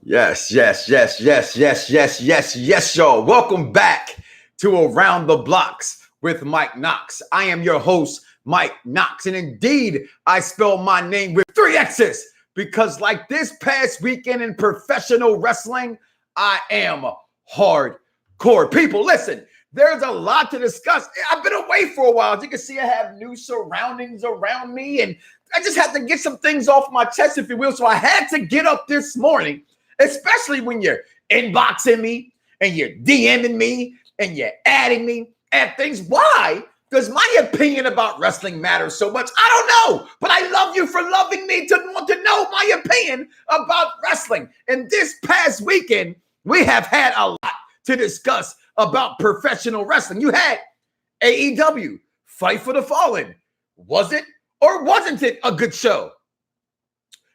Yes, y'all. Welcome back to Around the Blocks with Mike Knoxxx. I am your host, Mike Knoxxx. And indeed, I spell my name with 3 X's because like this past weekend in professional wrestling, I am hardcore. People, listen, there's a lot to discuss. I've been away for a while. As you can see, I have new surroundings around me, and I just had to get some things off my chest, if you will. So I had to get up this morning, especially when you're inboxing me and you're DMing me and you're adding me and things. Why? Because my opinion about wrestling matters so much. I don't know, but I love you for loving me to want to know my opinion about wrestling. And this past weekend, we have had a lot to discuss about professional wrestling. You had AEW, Fight for the Fallin. Was it or wasn't it a good show?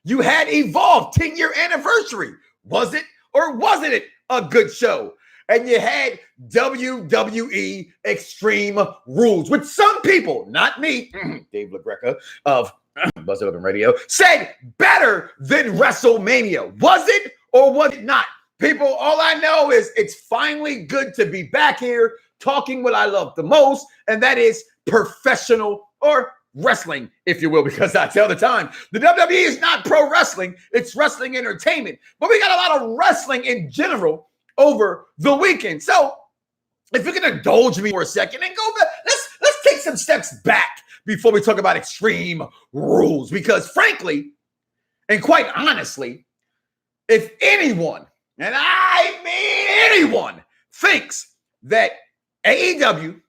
You had Evolve 10-year anniversary. Was it or wasn't it a good show? And you had WWE Extreme Rules, which some people, not me, Dave LaGreca of Buzz Urban Radio, said better than WrestleMania. Was it or was it not? People, all I know is it's finally good to be back here talking what I love the most, and that is professional or wrestling, if you will, because I tell the time, the WWE is not pro wrestling, it's wrestling entertainment. But we got a lot of wrestling in general over the weekend. So if you can indulge me for a second and go back, let's take some steps back before we talk about Extreme Rules. Because frankly, and quite honestly, if anyone, and I mean anyone, thinks that AEW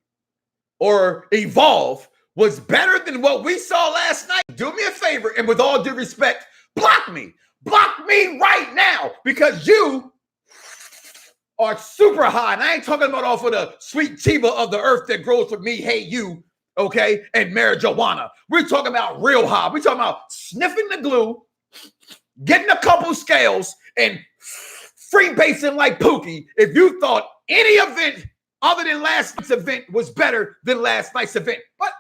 or Evolve was better than what we saw last night, do me a favor, and with all due respect, block me. Block me right now, because you are super high. And I ain't talking about off of the sweet Chiba of the earth that grows with me, hey you, okay, and marijuana. We're talking about real high. We're talking about sniffing the glue, getting a couple scales, and freebasing like Pookie if you thought any event other than last night's event was better than last night's event. But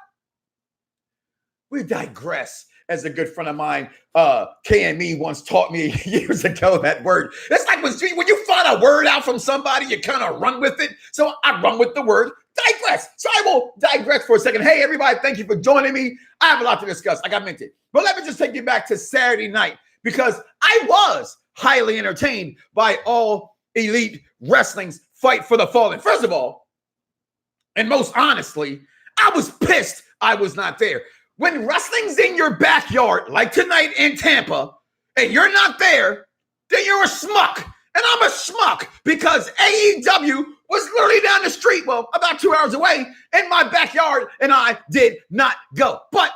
we digress. As a good friend of mine, KME, once taught me years ago that word. It's like when you find a word out from somebody, you kind of run with it. So I run with the word digress. So I will digress for a second. Hey, everybody, thank you for joining me. I have a lot to discuss, like I meant it. But let me just take you back to Saturday night, because I was highly entertained by All Elite Wrestling's Fight for the Fallen. First of all, and most honestly, I was pissed I was not there. When wrestling's in your backyard, like tonight in Tampa, and you're not there, then you're a schmuck. And I'm a schmuck because AEW was literally down the street, well, about 2 hours away in my backyard, and I did not go. But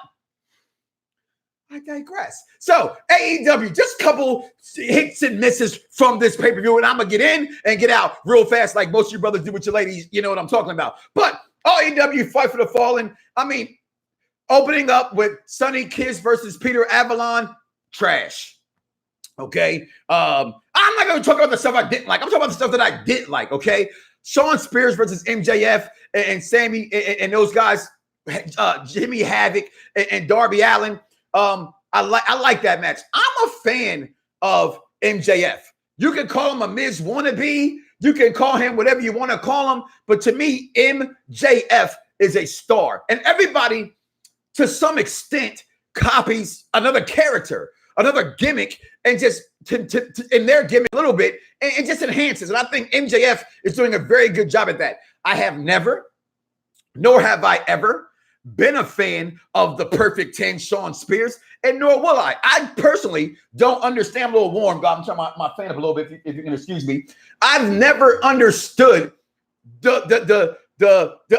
I digress. So AEW, just a couple hits and misses from this pay-per-view, and I'm going to get in and get out real fast like most of you brothers do with your ladies. You know what I'm talking about. But AEW Fight for the Fallen, I mean, opening up with Sonny Kiss versus Peter Avalon, trash. Okay. I'm not going to talk about the stuff I didn't like. I'm talking about the stuff that I did like. Okay. Shawn Spears versus MJF and Sammy and those guys, Jimmy Havoc and Darby Allin. I like that match. I'm a fan of MJF. You can call him a Miz wannabe. You can call him whatever you want to call him. But to me, MJF is a star. And everybody, to some extent, copies another character, another gimmick, and just in their gimmick a little bit, and just enhances. And I think MJF is doing a very good job at that. I have never, nor have I ever, been a fan of the Perfect 10, Shawn Spears, and nor will I. I personally don't understand. I'm a little warm, God. I'm trying my fan up a little bit, if you can excuse me. I've never understood the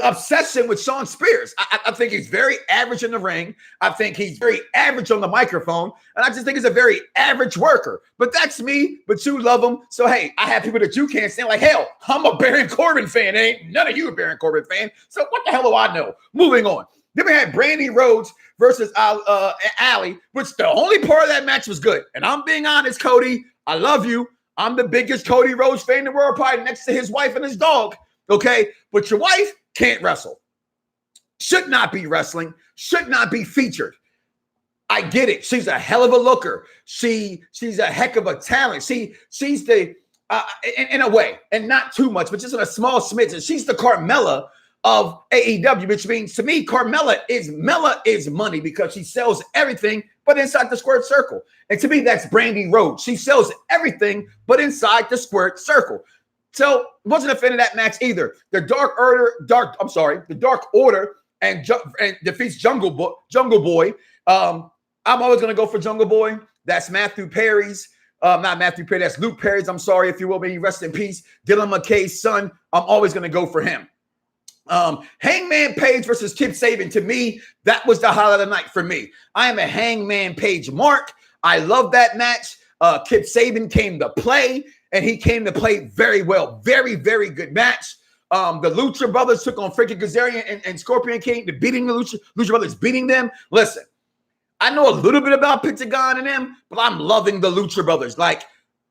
obsession with Shawn Spears. I think he's very average in the ring. I think he's very average on the microphone. And I just think he's a very average worker. But that's me, but you love him. So, hey, I have people that you can't stand. Like, hell, I'm a Baron Corbin fan. Ain't none of you a Baron Corbin fan. So what the hell do I know? Moving on. Then we had Brandy Rhodes versus Allie, which the only part of that match was good. And I'm being honest, Cody. I love you. I'm the biggest Cody Rhodes fan in the world, probably next to his wife and his dog. Okay, but your wife can't wrestle. Should not be wrestling. Should not be featured. I get it. She's a hell of a looker. She's a heck of a talent. She's the in a way, and not too much, but just in a small smidgen. She's the Carmella of AEW, which means to me, Mela is money because she sells everything but inside the squared circle. And to me, that's Brandy Rhodes. She sells everything but inside the squared circle. So wasn't a fan of that match either. The Dark Order and defeats Jungle Boy. I'm always gonna go for Jungle Boy. That's Matthew Perry's. Not Matthew Perry. That's Luke Perry's. I'm sorry, if you will. May he rest in peace. Dylan McKay's son. I'm always gonna go for him. Hangman Page versus Kip Sabian. To me, that was the highlight of the night for me. I am a Hangman Page mark. I love that match. Kip Sabian came to play, and he came to play very well. Very, very good match. The Lucha Brothers took on Frankie Kazarian and Scorpion King, beating the Lucha Brothers, beating them. Listen, I know a little bit about Pentagon and them, but I'm loving the Lucha Brothers. Like,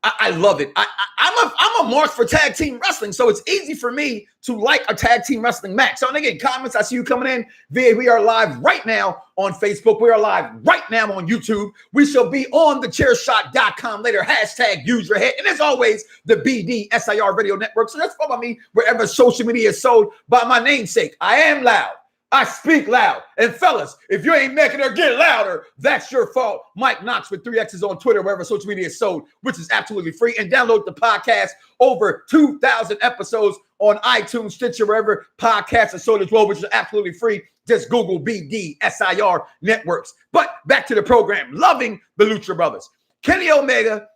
I love it. I'm a mark for tag team wrestling, so it's easy for me to like a tag team wrestling match. So, and again, comments, I see you coming in. We are live right now on Facebook. We are live right now on YouTube. We shall be on thechairshot.com later. Hashtag use your head. And as always, the BDSIR radio network. So just follow me wherever social media is sold by my namesake. I am loud. I speak loud. And fellas, if you ain't making her get louder, that's your fault. Mike Knoxxx with 3 X's on Twitter, wherever social media is sold, which is absolutely free. And download the podcast. Over 2,000 episodes on iTunes, Stitcher, wherever podcasts are sold as well, which is absolutely free. Just Google BDSIR networks. But back to the program. Loving the Lucha Brothers. Kenny Omega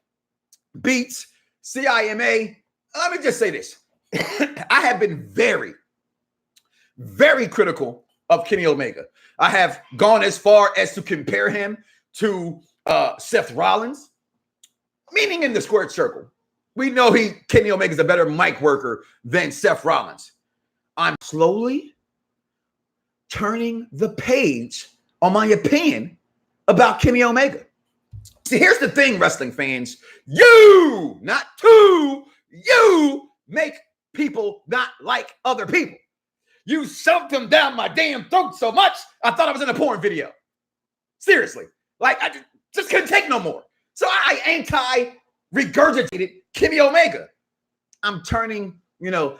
beats CIMA. Let me just say this. I have been very, very critical of Kenny Omega. I have gone as far as to compare him to Seth Rollins, meaning in the squared circle. We know Kenny Omega is a better mic worker than Seth Rollins. I'm slowly turning the page on my opinion about Kenny Omega. See, here's the thing, wrestling fans. You, not two, you make people not like other people. You shoved them down my damn throat so much, I thought I was in a porn video. Seriously. Like, I just couldn't take no more. So I anti-regurgitated Kenny Omega. I'm turning,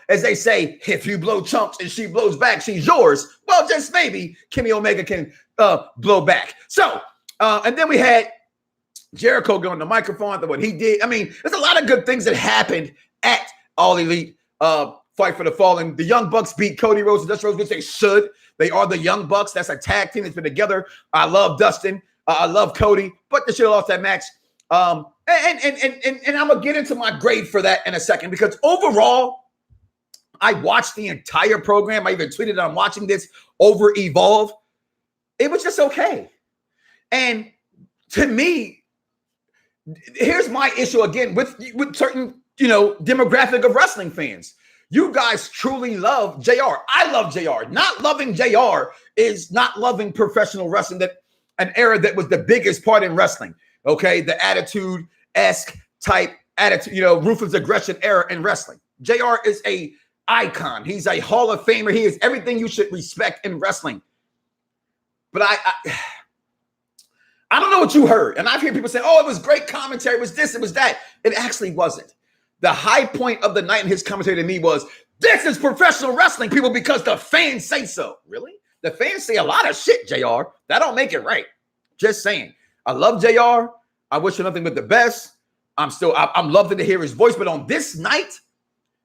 as they say, if you blow chunks and she blows back, she's yours. Well, just maybe Kenny Omega can blow back. So, and then we had Jericho going to the microphone, what he did. I mean, there's a lot of good things that happened at All Elite Fight for the Fallen. The Young Bucks beat Cody Rhodes and Dustin Rhodes, which they should. They are the Young Bucks. That's a tag team that's been together. I love Dustin. I love Cody, but they should have lost that match. And I'm going to get into my grade for that in a second, because overall, I watched the entire program. I even tweeted I'm watching this over Evolve. It was just okay. And to me, here's my issue again with certain, demographic of wrestling fans. You guys truly love JR. I love JR. Not loving JR is not loving professional wrestling, that an era that was the biggest part in wrestling. Okay, the attitude-esque type attitude, ruthless aggression era in wrestling. JR is a icon. He's a Hall of Famer. He is everything you should respect in wrestling. But I don't know what you heard. And I've heard people say, oh, it was great commentary. It was this, it was that. It actually wasn't. The high point of the night in his commentary to me was, this is professional wrestling, people, because the fans say so. Really? The fans say a lot of shit, JR. That don't make it right. Just saying. I love JR. I wish him nothing but the best. I'm loving to hear his voice. But on this night,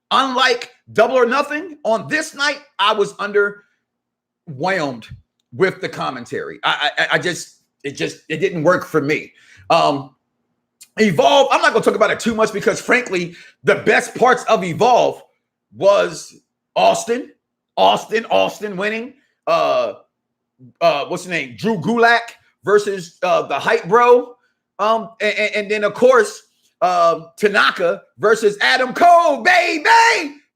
unlike Double or Nothing, on this night, I was underwhelmed with the commentary. It didn't work for me. Evolve, I'm not going to talk about it too much because, frankly, the best parts of Evolve was Austin winning. What's his name? Drew Gulak versus the Hype Bro. And then, of course, Tanaka versus Adam Cole, baby.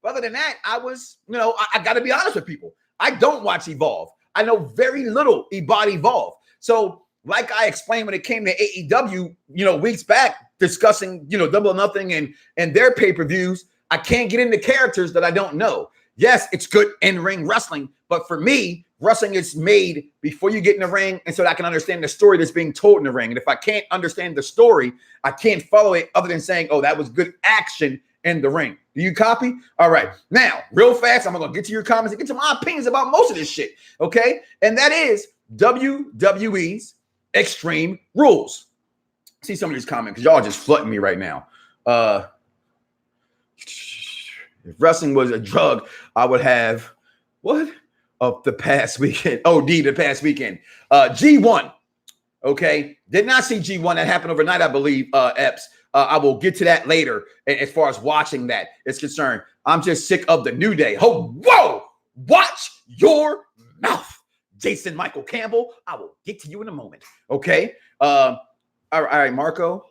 Other than that, I was, I got to be honest with people. I don't watch Evolve. I know very little about Evolve. So, like I explained when it came to AEW, weeks back, discussing, Double or Nothing and their pay-per-views, I can't get into characters that I don't know. Yes, it's good in-ring wrestling, but for me, wrestling is made before you get in the ring, and so that I can understand the story that's being told in the ring. And if I can't understand the story, I can't follow it other than saying, oh, that was good action in the ring. Do you copy? All right. Now, real fast, I'm going to get to your comments and get to my opinions about most of this shit, okay? And that is WWE's Extreme Rules. See some of these comments because y'all just flooding me right now. If wrestling was a drug, I would have what of the past weekend? OD the past weekend. G1. Okay, did not see G1. That happened overnight, I believe. Epps. I will get to that later. As far as watching that is concerned, I'm just sick of the New Day. Oh, whoa! Watch your mouth, Jason Michael Campbell. I will get to you in a moment. Okay. All right, Marco.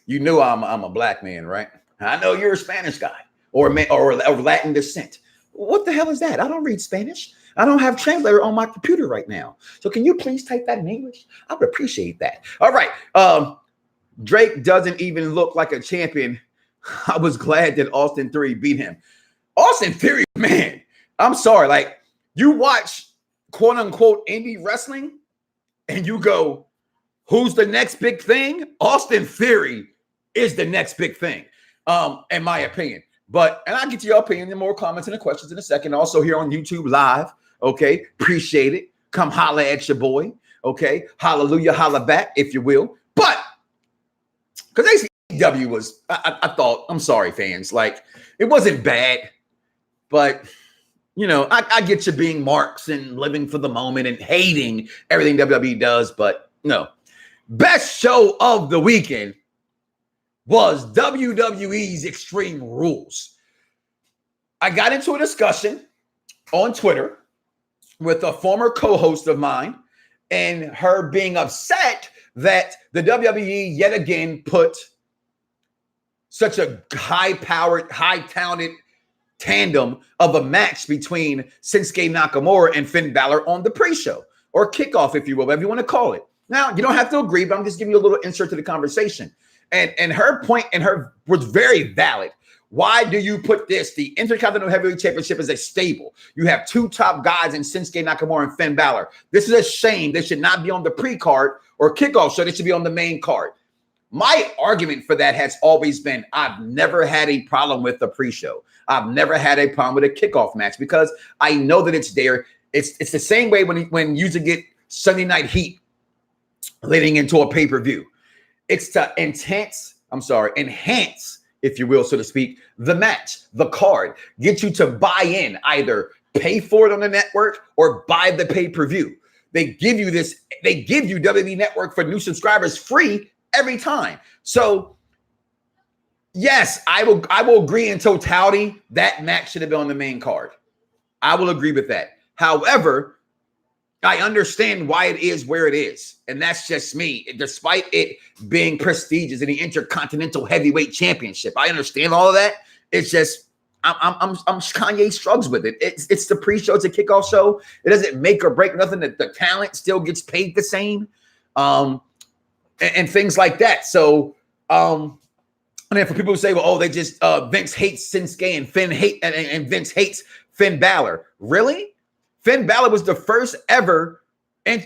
You know I'm a black man, right? I know you're a Spanish guy or Latin descent. What the hell is that? I don't read Spanish. I don't have translator on my computer right now. So can you please type that in English? I would appreciate that. All right. Drake doesn't even look like a champion. I was glad that Austin Theory beat him. Austin Theory, man, I'm sorry. Like, you watch quote unquote indie wrestling and you go, who's the next big thing? Austin Theory is the next big thing, in my opinion. And I'll get to your opinion and more comments and the questions in a second. Also here on YouTube Live, okay? Appreciate it. Come holla at your boy, okay? Hallelujah, holla back, if you will. But, because ACW was, I thought, I'm sorry, fans, like, it wasn't bad, but, you know, I get you being marks and living for the moment and hating everything WWE does, but no. Best show of the weekend was WWE's Extreme Rules. I got into a discussion on Twitter with a former co-host of mine and her being upset that the WWE yet again put such a high-powered, high-talented tandem of a match between Shinsuke Nakamura and Finn Balor on the pre-show or kickoff, if you will, whatever you want to call it. Now, you don't have to agree, but I'm just giving you a little insert to the conversation. And her point was very valid. Why do you put this? The Intercontinental Heavyweight Championship is a stable. You have two top guys in Shinsuke Nakamura and Finn Balor. This is a shame. They should not be on the pre-card or kickoff show. They should be on the main card. My argument for that has always been I've never had a problem with the pre-show. I've never had a problem with a kickoff match because I know that it's there. It's the same way when you get Sunday Night Heat leading into a pay-per-view. It's to enhance, if you will, so to speak, the match, the card, get you to buy in, either pay for it on the network or buy the pay-per-view. They give you WWE Network for new subscribers free every time. So yes, I will agree in totality that match should have been on the main card. I will agree with that. However, I understand why it is where it is. And that's just me. Despite it being prestigious in the Intercontinental Heavyweight Championship, I understand all of that. It's just I'm Kanye struggles with it. It's the pre-show, it's a kickoff show. It doesn't make or break nothing. The talent still gets paid the same, and things like that. So, and then for people who say, well, they just Vince hates Shinsuke and Vince hates Finn Balor. Really? Finn Balor was the first ever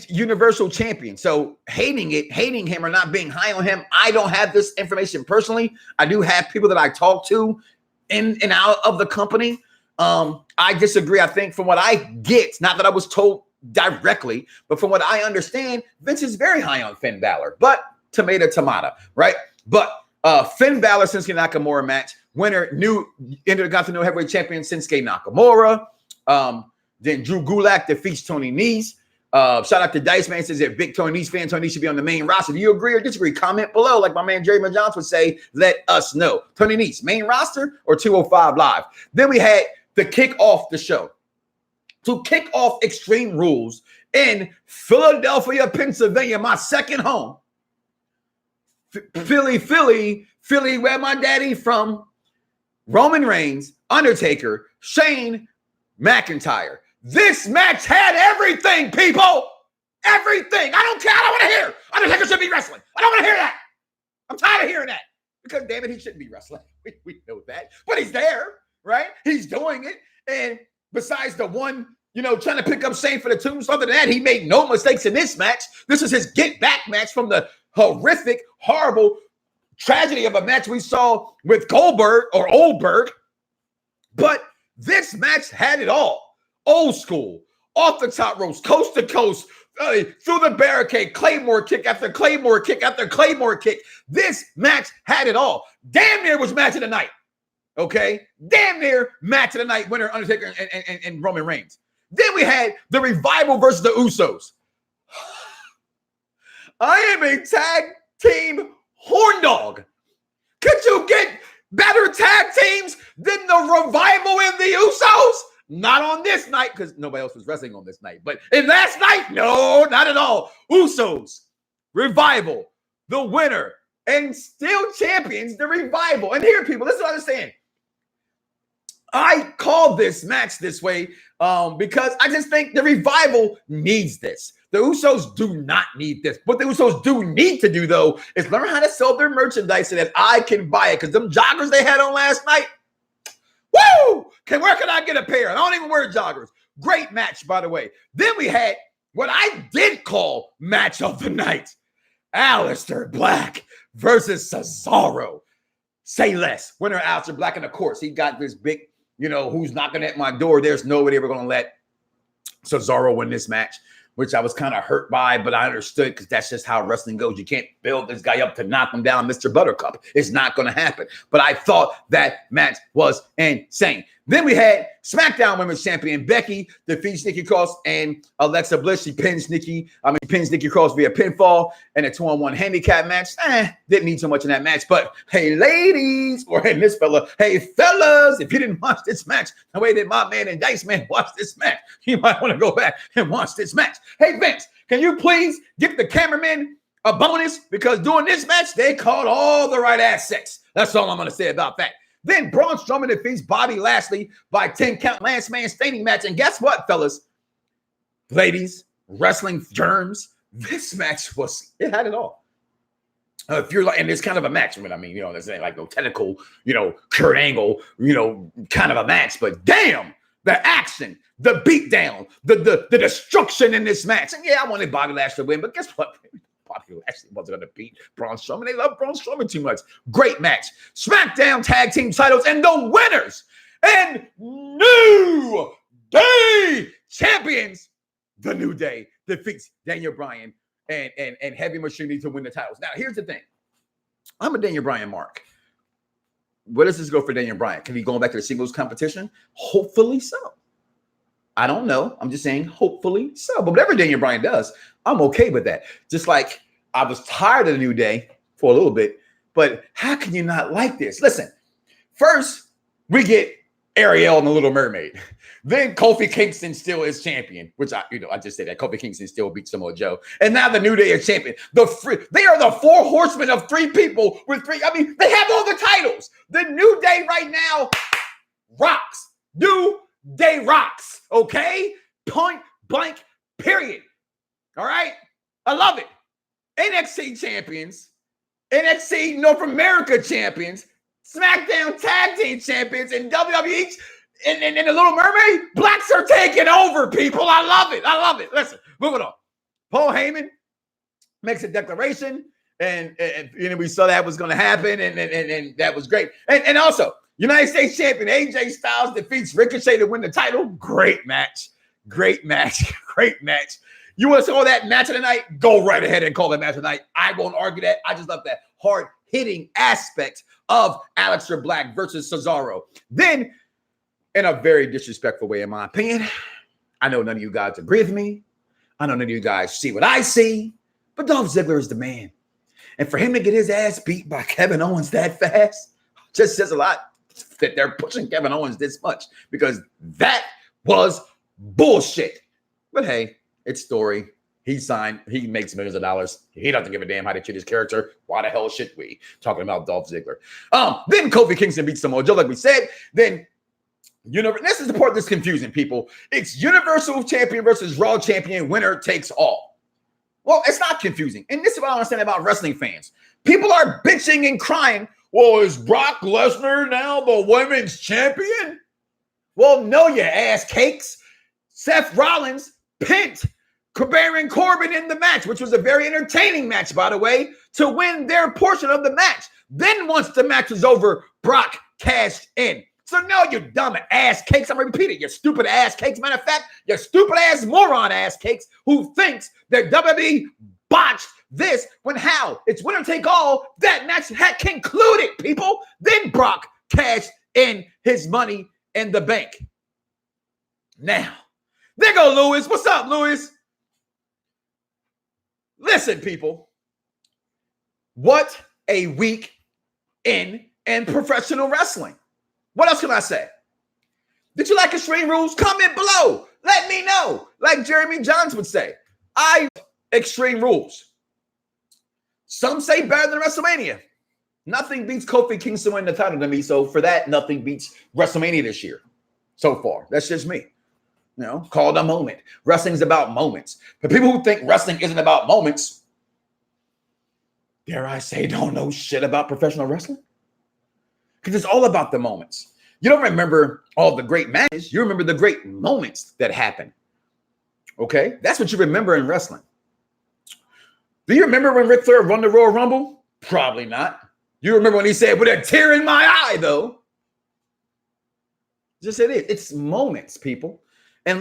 Universal Champion. So hating him or not being high on him, I don't have this information personally. I do have people that I talk to in and out of the company. I disagree. I think from what I get, not that I was told directly, but from what I understand, Vince is very high on Finn Balor. But tomato, right? But Finn Balor, Shinsuke Nakamura match, winner, new Intercontinental Heavyweight Champion Shinsuke Nakamura. Then Drew Gulak defeats Tony Nese. Shout out to Dice Man, says that big Tony Nese fan, Tony Nese should be on the main roster. Do you agree or disagree? Comment below, like my man Jerry Johnson would say. Let us know. Tony Nese, main roster or 205 Live? Then we had to kick off the show. To kick off Extreme Rules in Philadelphia, Pennsylvania, my second home. Philly, where my daddy from. Roman Reigns, Undertaker, Shane McIntyre. This match had everything, people. Everything. I don't care. I don't want to hear. Undertaker should be wrestling. I don't want to hear that. I'm tired of hearing that. Because, damn it, he shouldn't be wrestling. We know that. But he's there, right? He's doing it. And besides the one, trying to pick up Shane for the tombstone, other than that, he made no mistakes in this match. This is his get back match from the horrific, horrible tragedy of a match we saw with Goldberg or Oldberg. But this match had it all. Old school, off the top ropes, coast to coast, through the barricade, Claymore kick after Claymore kick after Claymore kick. This match had it all. Damn near was match of the night. Okay? Damn near match of the night winner, Undertaker and Roman Reigns. Then we had the Revival versus the Usos. I am a tag team horn dog. Could you get better tag teams than the Revival and the Usos? Not on this night, because nobody else was wrestling on this night. But in last night, no, not at all. Usos, Revival, the winner, and still champions, the Revival. And here, people, listen to what I'm saying. I call this match this way because I just think the Revival needs this. The Usos do not need this. What the Usos do need to do, though, is learn how to sell their merchandise so that I can buy it. Because them joggers they had on last night, woo! Where can I get a pair? I don't even wear joggers. Great match, by the way. Then we had what I did call match of the night. Aleister Black versus Cesaro. Say less. Winner Aleister Black, and of course, he got this big, who's knocking at my door. There's nobody ever going to let Cesaro win this match, which I was kind of hurt by, but I understood because that's just how wrestling goes. You can't build this guy up to knock him down, Mr. Buttercup. It's not going to happen. But I thought that match was insane. Then we had SmackDown Women's Champion Becky defeats Nikki Cross and Alexa Bliss. She pins Nikki Cross via pinfall in a 2-on-1 handicap match. Didn't need so much in that match. But hey, ladies, or hey, this fella, hey, fellas, if you didn't watch this match the way that my man and Dice Man watched this match, you might want to go back and watch this match. Hey, Vince, can you please give the cameraman a bonus? Because during this match, they called all the right assets. That's all I'm going to say about that. Then Braun Strowman defeats Bobby Lashley by 10-count last man standing match. And guess what, fellas? Ladies, wrestling germs, this match it had it all. If you're like, and it's kind of a match, there's like no technical, Kurt Angle, kind of a match, but damn, the action, the beatdown, the destruction in this match. And yeah, I wanted Bobby Lashley to win, but guess what? Bobby Lashley wasn't going to beat Braun Strowman. They love Braun Strowman too much. Great match. SmackDown tag team titles and the winners and New Day champions. The New Day defeats Daniel Bryan and Heavy Machinery to win the titles. Now, here's the thing. I'm a Daniel Bryan mark. Where does this go for Daniel Bryan? Can he go back to the singles competition? Hopefully so. I don't know. I'm just saying, hopefully so. But whatever Daniel Bryan does, I'm okay with that. Just like I was tired of the New Day for a little bit, but how can you not like this? Listen, first we get Ariel and the Little Mermaid. Then Kofi Kingston still is champion, which I just said that Kofi Kingston still beats Samoa Joe. And now the New Day is champion. They are the 4 horsemen of 3 people with 3. They have all the titles. The New Day right now rocks. New Day rocks. Okay? Point blank, period. All right? I love it. NXT champions, NXT North America champions, SmackDown Tag Team champions, and WWE and the Little Mermaid, blacks are taking over, people. I love it. I love it. Listen, moving on. Paul Heyman makes a declaration, and we saw that was going to happen, and that was great. And also, United States champion AJ Styles defeats Ricochet to win the title. Great match. Great match. Great match. You want to call that match of the night? Go right ahead and call that match of the night. I won't argue that. I just love that hard-hitting aspect of Aleister Black versus Cesaro. Then, in a very disrespectful way, in my opinion, I know none of you guys agree with me. I know none of you guys see what I see, but Dolph Ziggler is the man. And for him to get his ass beat by Kevin Owens that fast just says a lot that they're pushing Kevin Owens this much, because was bullshit. But hey, it's story. He signed. He makes millions of dollars. He doesn't give a damn how to treat his character. Why the hell should we? Talking about Dolph Ziggler. Then Kofi Kingston beats Samoa Joe, like we said. Then this is the part that's confusing, people. It's Universal Champion versus Raw Champion. Winner takes all. Well, it's not confusing. And this is what I understand about wrestling fans. People are bitching and crying Well, is Brock Lesnar now the women's champion? Well, no, you ass cakes. Seth Rollins pinned Baron Corbin in the match, which was a very entertaining match, by the way, to win their portion of the match. Then once the match was over, Brock cashed in. So no, you dumb ass cakes. I'm going to repeat it. You stupid ass cakes. Matter of fact, you stupid ass moron ass cakes who thinks that WWE botched this when how? It's winner take all. That match had concluded, people. Then Brock cashed in his money in the bank. Now, there go Lewis. What's up, Lewis? Listen, people. What a week in professional wrestling. What else can I say? Did you like Extreme Rules? Comment below. Let me know. Like Jeremy Johns would say, Extreme Rules. Some say better than WrestleMania. Nothing beats Kofi Kingston winning the title to me. So for that, nothing beats WrestleMania this year. So far. That's just me. You know, called a moment. Wrestling's about moments. For people who think wrestling isn't about moments, dare I say, don't know shit about professional wrestling? Because it's all about the moments. You don't remember all the great matches. You remember the great moments that happen. Okay? That's what you remember in wrestling. Do you remember when Ric Flair won the Royal Rumble? Probably not. You remember when he said, with a tear in my eye, though. Just it is. It's moments, people. And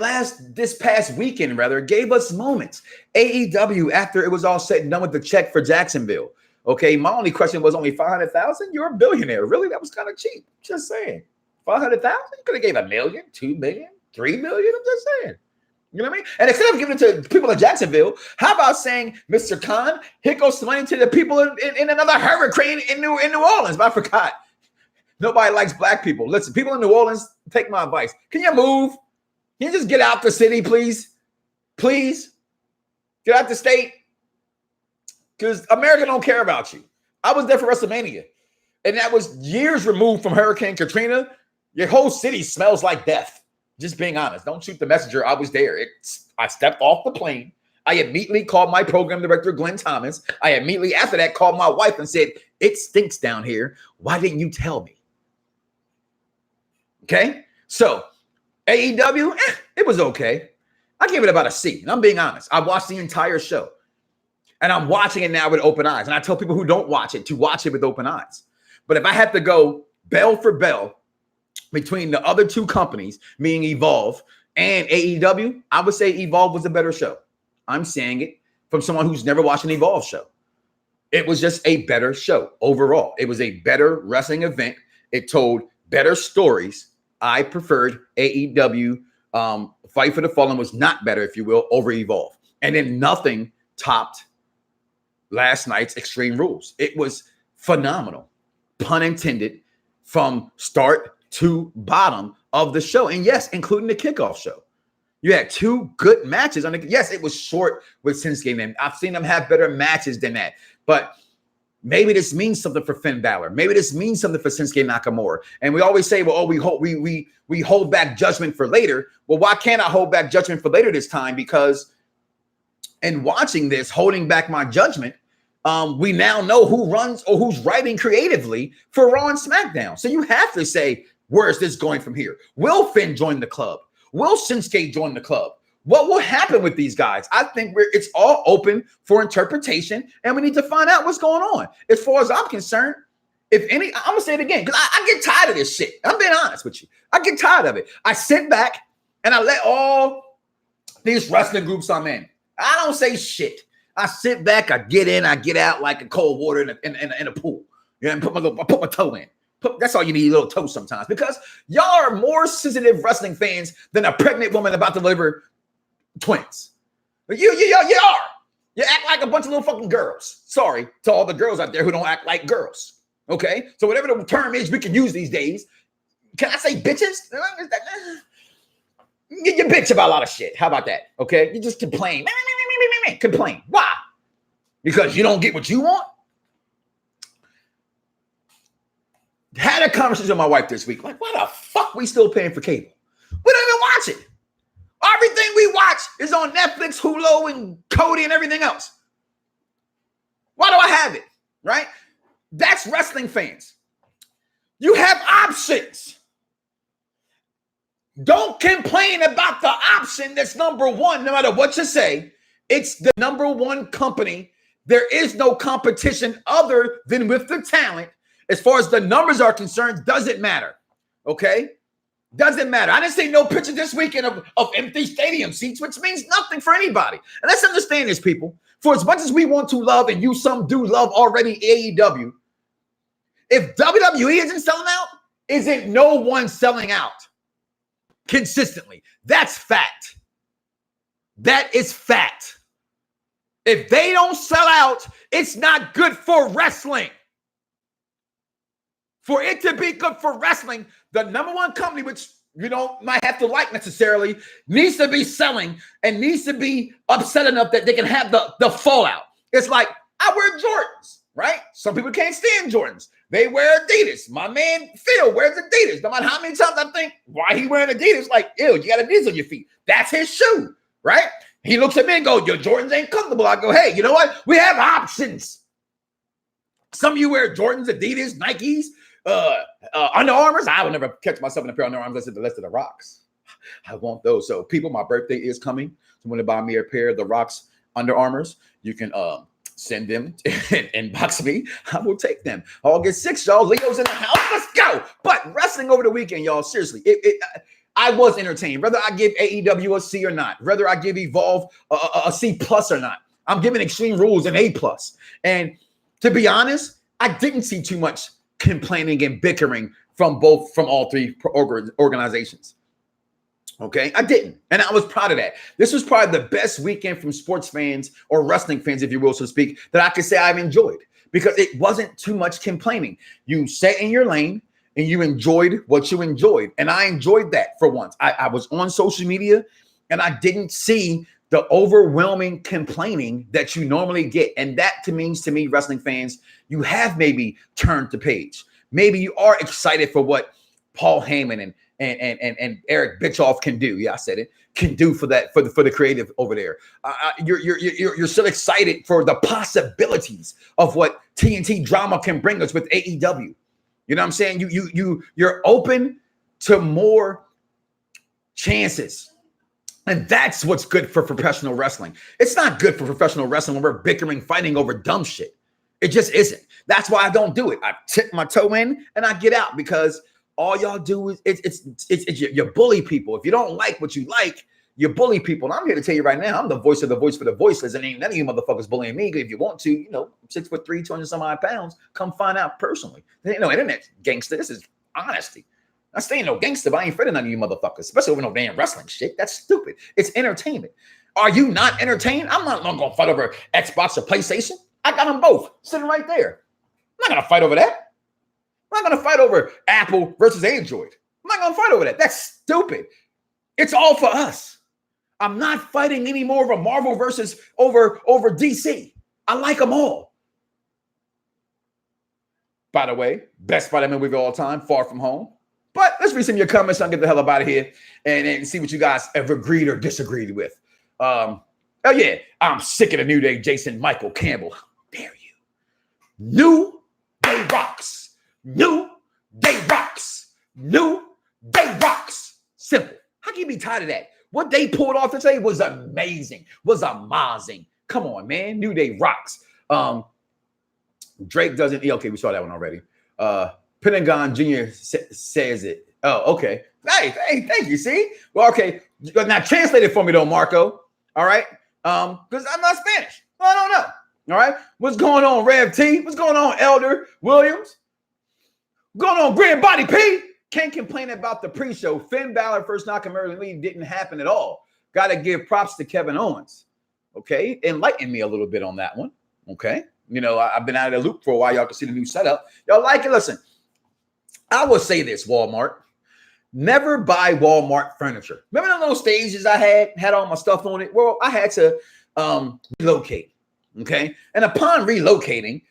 this past weekend, gave us moments. AEW, after it was all said and done with the check for Jacksonville. Okay, my only question was only $500,000. You're a billionaire. Really? That was kind of cheap. Just saying. $500,000? You could have gave $1 million, $2 million, $3 million. I'm just saying. You know what I mean? And instead of giving it to people in Jacksonville, how about saying, Mr. Khan, here goes some money to the people in another hurricane in New Orleans? But I forgot. Nobody likes black people. Listen, people in New Orleans, take my advice. Can you move? Can you just get out the city, please? Please? Get out the state. Because America don't care about you. I was there for WrestleMania. And that was years removed from Hurricane Katrina. Your whole city smells like death. Just being honest. Don't shoot the messenger. I was there. I stepped off the plane. I immediately called my program director, Glenn Thomas. I immediately after that called my wife and said, it stinks down here. Why didn't you tell me? Okay? So, AEW, it was okay. I gave it about a C. And I'm being honest. I watched the entire show. And I'm watching it now with open eyes. And I tell people who don't watch it to watch it with open eyes. But if I had to go bell for bell between the other two companies, meaning Evolve and AEW, I would say Evolve was a better show. I'm saying it from someone who's never watched an Evolve show. It was just a better show overall. It was a better wrestling event. It told better stories. I preferred AEW. Fight for the Fallen was not better, if you will, over Evolve. And then nothing topped last night's Extreme Rules. It was phenomenal, pun intended, from start to bottom of the show. And yes, including the kickoff show. You had two good matches. Yes, it was short with Shinsuke, and I've seen them have better matches than that. But maybe this means something for Finn Balor. Maybe this means something for Shinsuke Nakamura. And we always say, well, we hold back judgment for later. Well, why can't I hold back judgment for later this time? Because in watching this, holding back my judgment, we now know who runs or who's writing creatively for Raw and SmackDown. So you have to say, where is this going from here? Will Finn join the club? Will Shinsuke join the club? What will happen with these guys? I think it's all open for interpretation, and we need to find out what's going on. As far as I'm concerned, I'm going to say it again, because I get tired of this shit. I'm being honest with you. I get tired of it. I sit back, and I let all these wrestling groups I'm in. I don't say shit. I sit back, I get in, I get out like a cold water in a pool. You know, I put my toe in. That's all you need, a little toe sometimes, because y'all are more sensitive wrestling fans than a pregnant woman about to deliver twins. You are. You act like a bunch of little fucking girls. Sorry to all the girls out there who don't act like girls. Okay? So whatever the term is we can use these days. Can I say bitches? You bitch about a lot of shit. How about that? Okay? You just complain. Complain. Why? Because you don't get what you want? Had a conversation with my wife this week. Like, why the fuck we still paying for cable? We don't even watch it. Everything we watch is on Netflix, Hulu, and Kodi and everything else. Why do I have it? Right? That's wrestling fans. You have options. Don't complain about the option that's number one, no matter what you say. It's the number one company. There is no competition other than with the talent. As far as the numbers are concerned, doesn't matter. Okay? Doesn't matter. I didn't see no picture this weekend of empty stadium seats, which means nothing for anybody. And let's understand this, people. For as much as we want to love, and you some do love already AEW, if WWE isn't selling out, isn't no one selling out consistently. That's fact. That is fact. If they don't sell out, it's not good for wrestling. For it to be good for wrestling, the number one company, which you don't might have to like necessarily, needs to be selling and needs to be upset enough that they can have the fallout. It's like, I wear Jordans, right? Some people can't stand Jordans. They wear Adidas. My man Phil wears Adidas. No matter how many times I think, why he wearing Adidas? Like, ew, you got Adidas on your feet. That's his shoe, right? He looks at me and goes, your Jordans ain't comfortable. I go, hey, you know what? We have options. Some of you wear Jordans, Adidas, Nikes, Under Armours. I will never catch myself in a pair of Under Armours unless they're the Rocks. I want those. So people, my birthday is coming. So when you buy me a pair of the Rocks Under Armours, you can send them and inbox me. I will take them. August 6th, y'all. Leo's in the house. Let's go. But wrestling over the weekend, y'all, seriously, I was entertained. Whether I give AEW a C or not, whether I give Evolve a C plus or not, I'm giving Extreme Rules an A plus. And to be honest, I didn't see too much complaining and bickering from all three organizations. Okay, I didn't. And I was proud of that. This was probably the best weekend from sports fans or wrestling fans, if you will, so to speak, that I could say I've enjoyed because it wasn't too much complaining. You sat in your lane and you enjoyed what you enjoyed. And I enjoyed that for once. I was on social media and I didn't see the overwhelming complaining that you normally get. And that means to me, wrestling fans, you have maybe turned the page. Maybe you are excited for what Paul Heyman and Eric Bischoff can do. Yeah, I said it. Can do for the creative over there. You're still excited for the possibilities of what TNT drama can bring us with AEW. You know what I'm saying? You're open to more chances. And that's what's good for professional wrestling. It's not good for professional wrestling when we're bickering, fighting over dumb shit. It just isn't. That's why I don't do it. I tip my toe in and I get out because all y'all do is you bully people. If you don't like what you like, you bully people. And I'm here to tell you right now, I'm the voice of the voice for the voiceless. And ain't none of you motherfuckers bullying me. If you want to, 6'3", 200 some odd pounds, come find out personally. There ain't no internet gangster. This is honesty. I stay no gangster, but I ain't afraid of none of you motherfuckers, especially over no damn wrestling shit. That's stupid. It's entertainment. Are you not entertained? I'm not going to fight over Xbox or PlayStation. I got them both sitting right there. I'm not going to fight over that. I'm not going to fight over Apple versus Android. I'm not going to fight over that. That's stupid. It's all for us. I'm not fighting any more of a Marvel versus over DC. I like them all. By the way, best Spider-Man movie of all time, Far From Home. But let's read some of your comments. I'll get the hell up out of here and see what you guys have agreed or disagreed with. Oh, yeah. I'm sick of the New Day, Jason Michael Campbell. How dare you? New Day rocks. New Day rocks. New Day rocks. Simple. How can you be tired of that? What they pulled off today was amazing. Was amazing. Come on, man. New Day rocks. Drake doesn't. Okay, we saw that one already. Pentagon Jr. says it. Oh, okay. Hey, thank you. See? Well, okay. Now translate it for me, though, Marco. All right? Because I'm not Spanish. I don't know. All right? What's going on, Rev T? What's going on, Elder Williams? What's going on, Grand Body P? Can't complain about the pre-show. Finn Balor first knock him early didn't happen at all. Got to give props to Kevin Owens. Okay? Enlighten me a little bit on that one. Okay? I've been out of the loop for a while. Y'all can see the new setup. Y'all like it? Listen. I will say this, Walmart. Never buy Walmart furniture. Remember those stages I had all my stuff on it? Well, I had to relocate, okay? And upon relocating,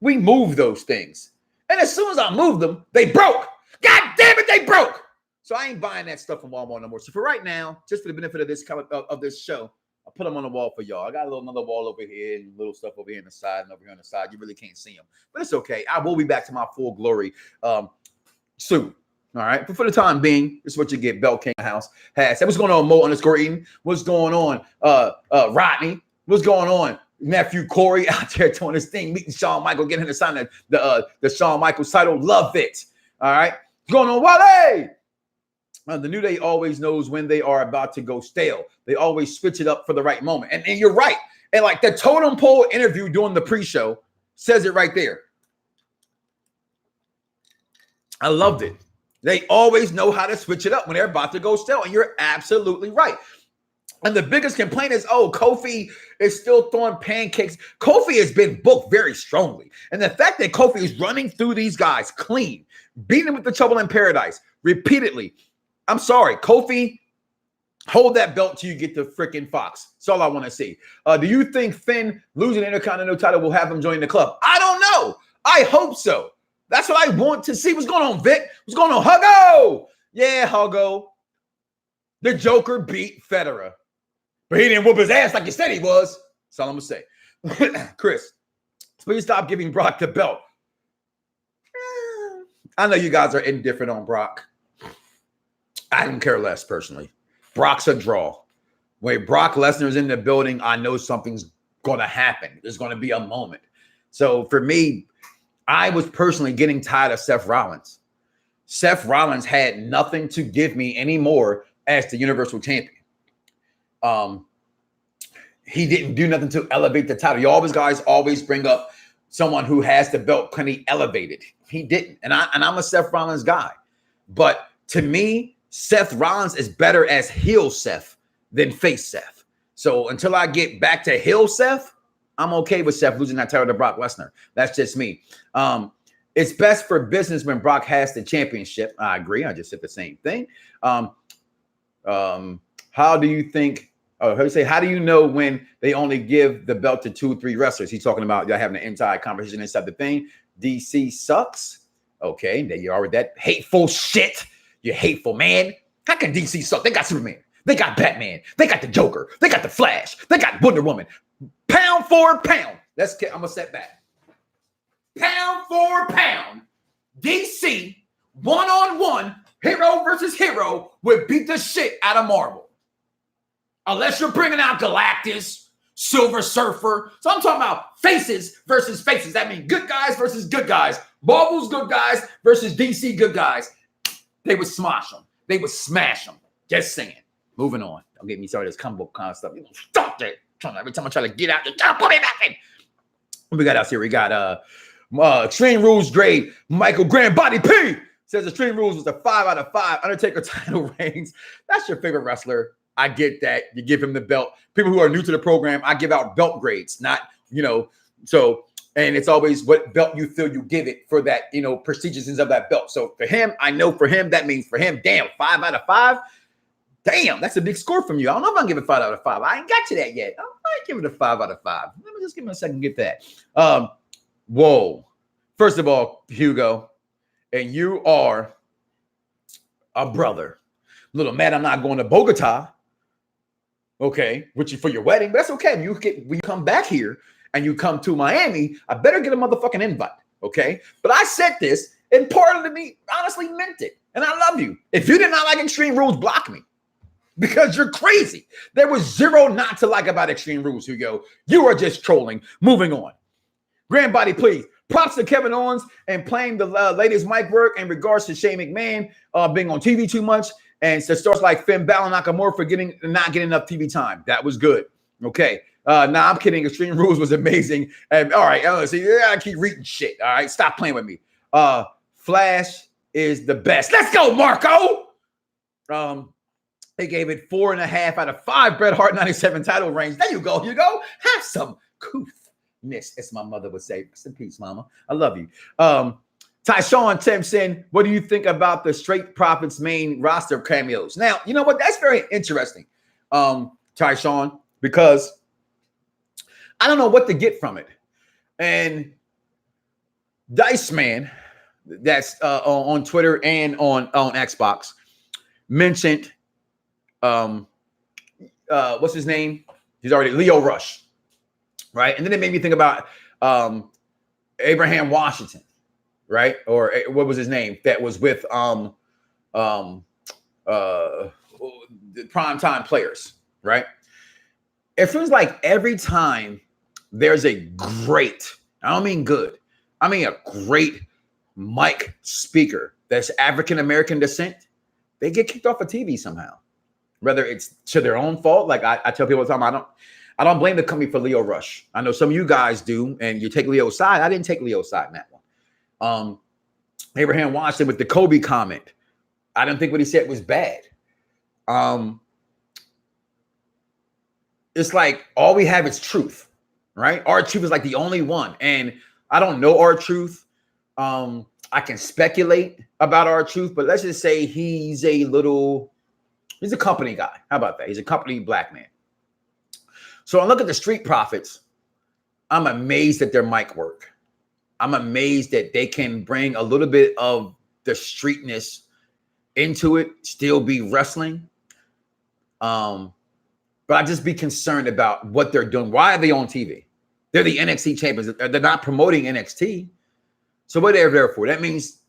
we moved those things. And as soon as I moved them, they broke. God damn it, they broke. So I ain't buying that stuff from Walmart no more. So for right now, just for the benefit of this show, I'll put them on the wall for y'all. I got another wall over here and little stuff over here on the side and over here on the side. You really can't see them. But it's okay. I will be back to my full glory soon. All right. But for the time being, this is what you get. Belt King House has. What's going on, Mo_Eden? What's going on, Rodney? What's going on, nephew Corey out there doing his thing, meeting Shawn Michael, getting him to sign the Shawn Michaels title. Love it. All right. What's going on, Wale? The New Day always knows when they are about to go stale. They always switch it up for the right moment. And you're right. And like the totem pole interview during the pre-show says it right there. I loved it. They always know how to switch it up when they're about to go stale. And you're absolutely right. And the biggest complaint is, oh, Kofi is still throwing pancakes. Kofi has been booked very strongly. And the fact that Kofi is running through these guys clean, beating them with the Trouble in Paradise repeatedly. I'm sorry, Kofi, hold that belt till you get the freaking Fox. That's all I want to see. Do you think Finn losing the Intercontinental title will have him join the club? I don't know. I hope so. That's what I want to see. What's going on, Vic? What's going on, Huggo? Yeah, Huggo. The Joker beat Federer. But he didn't whoop his ass like you said he was. That's all I'm going to say. Chris, please stop giving Brock the belt. I know you guys are indifferent on Brock. I don't care less, personally. Brock's a draw. When Brock Lesnar's in the building, I know something's going to happen. There's going to be a moment. So for me, I was personally getting tired of Seth Rollins. Seth Rollins had nothing to give me anymore as the Universal Champion. He didn't do nothing to elevate the title. You guys always bring up someone who has the belt. Can he elevate it? He didn't. And I'm a Seth Rollins guy. But to me, Seth Rollins is better as heel Seth than face Seth. So until I get back to heel Seth, I'm okay with Seth losing that title to Brock Lesnar. That's just me. It's best for business when Brock has the championship. I agree. I just said the same thing. How do you think? How do you know when they only give the belt to 2 or 3 wrestlers? He's talking about y'all having an entire conversation inside the thing. DC sucks. Okay, there you are with that hateful shit. You hateful man. How can DC suck? They got Superman. They got Batman. They got the Joker. They got the Flash. They got Wonder Woman. Pound for pound. I'm gonna step back. Pound for pound. DC 1-on-1 hero versus hero would beat the shit out of Marvel. Unless you're bringing out Galactus, Silver Surfer. So I'm talking about faces versus faces. That means good guys versus good guys. Marvel's good guys versus DC good guys. They would smash them. They would smash them. Just saying. Moving on. Don't get me started this combo kind of stuff. You know, stop that. Every time I try to get out, just put it back in. What we got out here? We got Extreme Rules grade. Michael Grand Body P says Extreme Rules was a 5 out of 5. Undertaker title reigns. That's your favorite wrestler. I get that. You give him the belt. People who are new to the program, I give out belt grades, not, so, and it's always what belt you feel you give it for that, prestigiousness of that belt. So for him, I know for him, that means for him, damn, 5 out of 5. Damn, that's a big score from you. I don't know if I'm giving 5 out of 5. I ain't got to that yet. I might give it a 5 out of 5. Let me just give me a second to get that. Whoa. First of all, Hugo, and you are a brother. Little mad I'm not going to Bogota. Okay, with you for your wedding, but that's okay. When you come back here and you come to Miami, I better get a motherfucking invite. Okay, but I said this, and part of me honestly meant it, and I love you. If you did not like Extreme Rules, block me because you're crazy. There was zero not to like about Extreme Rules, Hugo. You are just trolling. Moving on. Grand Body, please. Props to Kevin Owens and playing the latest mic work in regards to Shane McMahon being on TV too much. And so starts like Finn Balor Nakamura for not getting enough TV time. That was good. Okay. I'm kidding. Extreme Rules was amazing. And all right. I keep reading shit. All right. Stop playing with me. Flash is the best. Let's go, Marco. They gave it 4.5 out of 5. Bret Hart 97 title reigns. There you go. Have some couthness, as my mother would say. Rest in peace, mama. I love you. Tyshawn Timpson, what do you think about the Straight Profits main roster cameos? Now, you know what? That's very interesting, Tyshawn, because I don't know what to get from it. And Dice Man, that's on Twitter and on Xbox, mentioned, what's his name? He's already Leo Rush, right? And then it made me think about Abraham Washington. right? Or what was his name? That was with the primetime players, right? It feels like every time there's a great, I don't mean good, I mean a great mic speaker that's African American descent, they get kicked off of TV somehow. Whether it's to their own fault, like I tell people all the time, I don't blame the company for Leo Rush. I know some of you guys do, and you take Leo's side. I didn't take Leo's side in that one. Abraham Washington with the Kobe comment, I don't think what he said was bad. It's like all we have is truth, right? Our truth is like the only one, and I don't know our truth. I can speculate about our truth, but let's just say he's a company guy. How about that? He's a company black man. So I look at the Street Profits. I'm amazed at their mic work. I'm amazed that they can bring a little bit of the streetness into it, still be wrestling. But I just be concerned about what they're doing. Why are they on TV? They're the NXT champions. They're not promoting NXT. So what they're there for? That means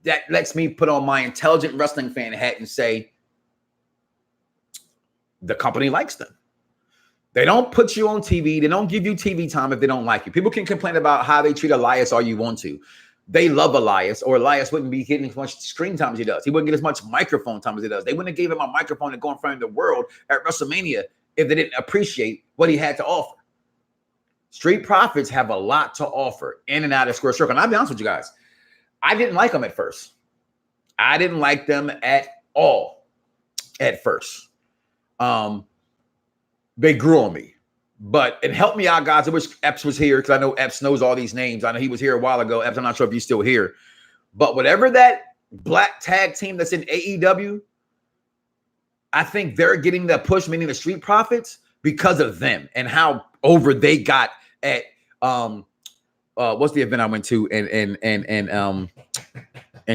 that lets me put on my intelligent wrestling fan hat and say the company likes them. They don't put you on TV. They don't give you TV time if they don't like you. People can complain about how they treat Elias all you want to. They love Elias, or Elias wouldn't be getting as much screen time as he does. He wouldn't get as much microphone time as he does. They wouldn't have gave him a microphone to go in front of the world at WrestleMania if they didn't appreciate what he had to offer. Street Profits have a lot to offer in and out of Square Circle. And I'll be honest with you guys, I didn't like them at first. I didn't like them at all at first. They grew on me, but it helped me out, guys. I wish Epps was here because I know Epps knows all these names. I know he was here a while ago. Epps, I'm not sure if he's still here, but whatever that black tag team that's in AEW, I think they're getting the push, meaning the Street Profits, because of them and how over they got at what's the event I went to in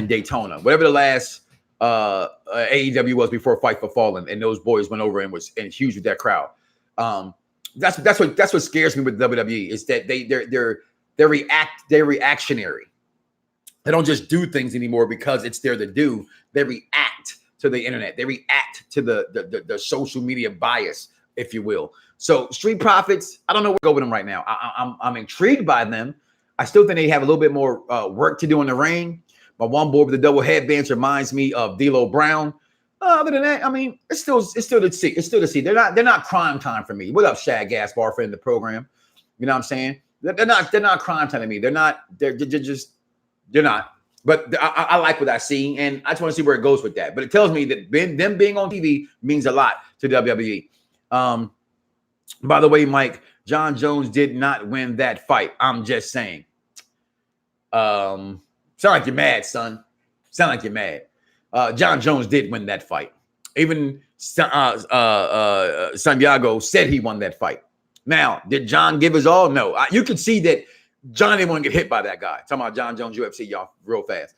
Daytona, whatever the last AEW was before Fight for Fallin, and those boys went over and was huge with that crowd. That's what scares me with WWE is that they're reactionary. They don't just do things anymore because it's there to do. They react to the internet. They react to the social media bias, if you will. So Street Profits, I don't know where to go with them right now. I'm intrigued by them. I still think they have a little bit more work to do in the ring. My one boy with the double headbands reminds me of D'Lo Brown. Other than that, I mean, it's still to see. It's still to see. They're not crime time for me. What up, Shad Gaspar, friend of the program? You know what I'm saying? They're not crime time to me. They're not. They're not. But I like what I see, and I just want to see where it goes with that. But it tells me that them being on TV means a lot to WWE. By the way, Mike, John Jones did not win that fight. I'm just saying. Sound like you're mad, son. Sound like you're mad. John Jones did win that fight. Even Santiago said he won that fight. Now, did John give his all? No. You could see that John didn't want to get hit by that guy. Talking about John Jones, UFC, y'all, real fast.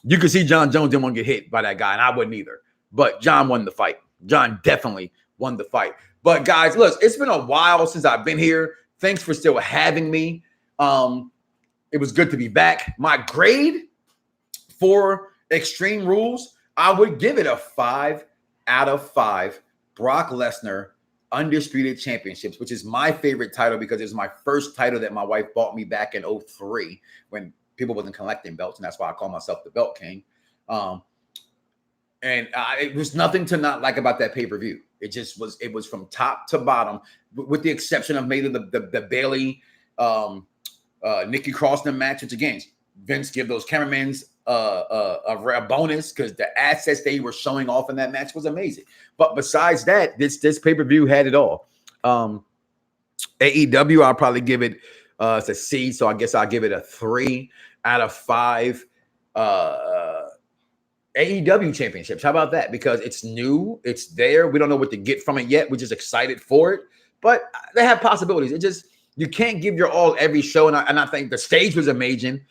You could see John Jones didn't want to get hit by that guy, and I wouldn't either. But John won the fight. John definitely won the fight. But, guys, look, it's been a while since I've been here. Thanks for still having me. It was good to be back. My grade for Extreme Rules, I would give it a 5 out of 5. Brock Lesnar Undisputed Championships, which is my favorite title because it was my first title that my wife bought me back in 2003 when people wasn't collecting belts, and that's why I call myself the Belt King. It was nothing to not like about that pay-per-view. It just was. It was from top to bottom, with the exception of maybe the Bailey Nikki Crossman match, which again, Vince give those cameramans a bonus because the assets they were showing off in that match was amazing. But besides that, this pay-per-view had it all. AEW, I'll probably give it it's a C, so I guess I'll give it a 3 out of 5. AEW championships, how about that? Because it's new, it's there. We don't know what to get from it yet. We're just excited for it, but they have possibilities. It just, you can't give your all every show, and I think the stage was amazing.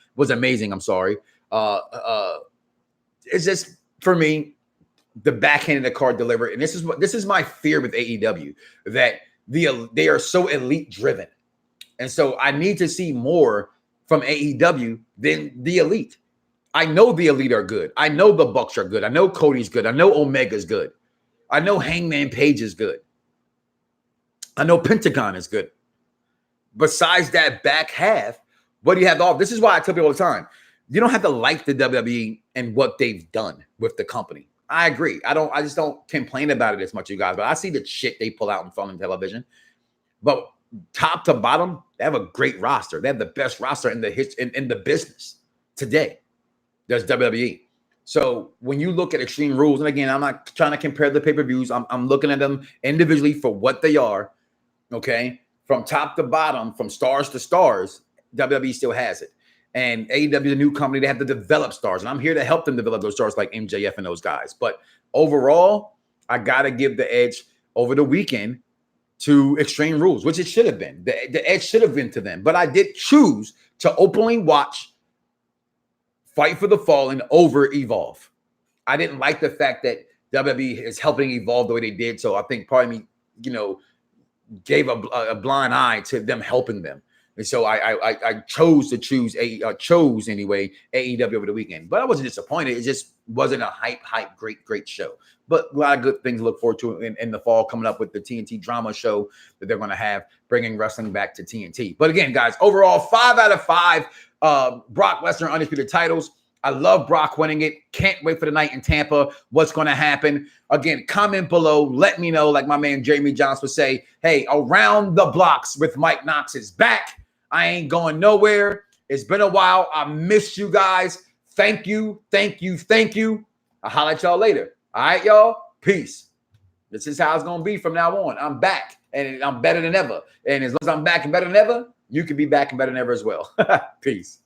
I'm sorry. It's just, for me, the backhand of the card delivered, and this is my fear with AEW, that they are so elite driven, and so I need to see more from AEW than the Elite. I know the Elite are good. I know the Bucks are good. I know Cody's good. I know Omega's good. I know Hangman Page is good. I know Pentagon is good. Besides that back half, what do you have to offer? This is why I tell people all the time, you don't have to like the WWE and what they've done with the company. I agree. I just don't complain about it as much, you guys, but I see the shit they pull out in front of television. But top to bottom, they have a great roster. They have the best roster in the business today. There's WWE. So when you look at Extreme Rules, and again, I'm not trying to compare the pay-per-views. I'm looking at them individually for what they are. Okay, from top to bottom, from stars to stars, WWE still has it. And AEW, the new company, they have to develop stars. And I'm here to help them develop those stars like MJF and those guys. But overall, I got to give the edge over the weekend to Extreme Rules, which it should have been. The edge should have been to them. But I did choose to openly watch Fight for the Fallen over Evolve. I didn't like the fact that WWE is helping Evolve the way they did. So I think part of me, gave a blind eye to them helping them. And so I chose anyway AEW over the weekend. But I wasn't disappointed. It just wasn't a hype, great show. But a lot of good things to look forward to in the fall, coming up with the TNT drama show that they're going to have, bringing wrestling back to TNT. But again, guys, overall, 5 out of 5 Brock Lesnar undisputed titles. I love Brock winning it. Can't wait for the night in Tampa. What's going to happen? Again, comment below. Let me know, like my man Jeremy Johnson would say, hey, Around the Blocks with Mike Knoxxx is back. I ain't going nowhere. It's been a while. I missed you guys. Thank you. I'll holler at y'all later. All right, y'all? Peace. This is how it's going to be from now on. I'm back, and I'm better than ever. And as long as I'm back and better than ever, you can be back and better than ever as well. Peace.